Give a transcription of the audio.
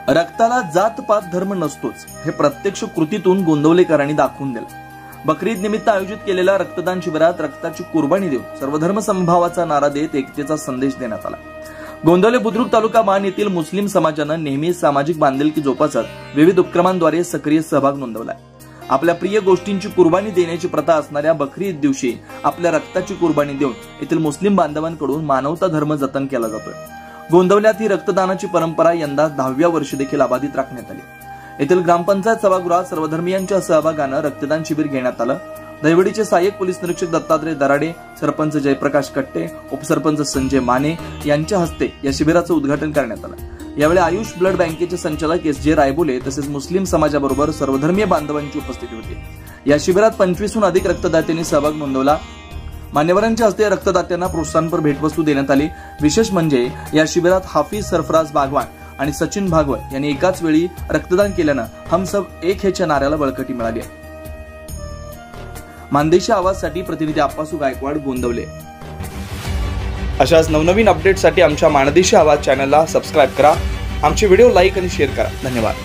रक्ताला जात पात धर्म नसतोच हे प्रत्यक्ष कृतीतून गोंदवलेकरांनी दाखवून दिलं। बकरी ईद निमित्त आयोजित केलेल्या रक्तदान शिबिरात रक्ताची कुर्बानी देऊन सर्वधर्म समभावाचा नारा देत एकतेचा संदेश देण्यात आला। गोंदवले बुद्रुक तालुका मान येथील मुस्लिम समाजानं नेहमी सामाजिक बांधिलकी जोपासत विविध उपक्रमांद्वारे सक्रिय सहभाग नोंदवलाय। आपल्या प्रिय गोष्टींची कुर्बानी देण्याची प्रथा असणाऱ्या बकरी ईद दिवशी आपल्या रक्ताची कुर्बानी देऊन येथील मुस्लिम बांधवांकडून मानवता धर्म जतन केला जातोय। गोंदवल्यात ही रक्तदानाची परंपरा यंदा 10व्या वर्षी देखील अबाधित राखण्यात आली। येथील ग्रामपंचायत सभागृहात सर्वधर्मीयांच्या सहभागानं रक्तदान शिबिर घेण्यात आलं। दहिवडीचे सहाय्यक पोलीस निरीक्षक दत्तात्रय दराडे, सरपंच जयप्रकाश कट्टे, उपसरपंच संजय माने यांच्या हस्ते या शिबिराचं उद्घाटन करण्यात आलं। यावेळी आयुष ब्लड बँकेचे संचालक SJ रायबोले तसेच मुस्लिम समाजाबरोबर सर्वधर्मीय बांधवांची उपस्थिती होती। या शिबिरात 25हून अधिक रक्तदात्यांनी सहभाग नोंदवला। मान्यवरांच्या हस्ते रक्तदात्यांना प्रोत्साहनपर भेटवस्तू देण्यात आली। विशेष म्हणजे या शिबिरात हाफिज सरफराज बागवान आणि सचिन भागवत यांनी एकाच वेळी रक्तदान केल्यानं हम सब एक हेच्या नाऱ्याला बळकटी मिळाली आहे। मानदेशी आवाजसाठी प्रतिनिधी आप्पासू गायकवाड, गोंदवले। अशाच नवनवीन अपडेटसाठी आमच्या मानदेशी आवाज चॅनलला सबस्क्राइब करा। आमचे व्हिडिओ लाईक आणि शेअर करा। धन्यवाद।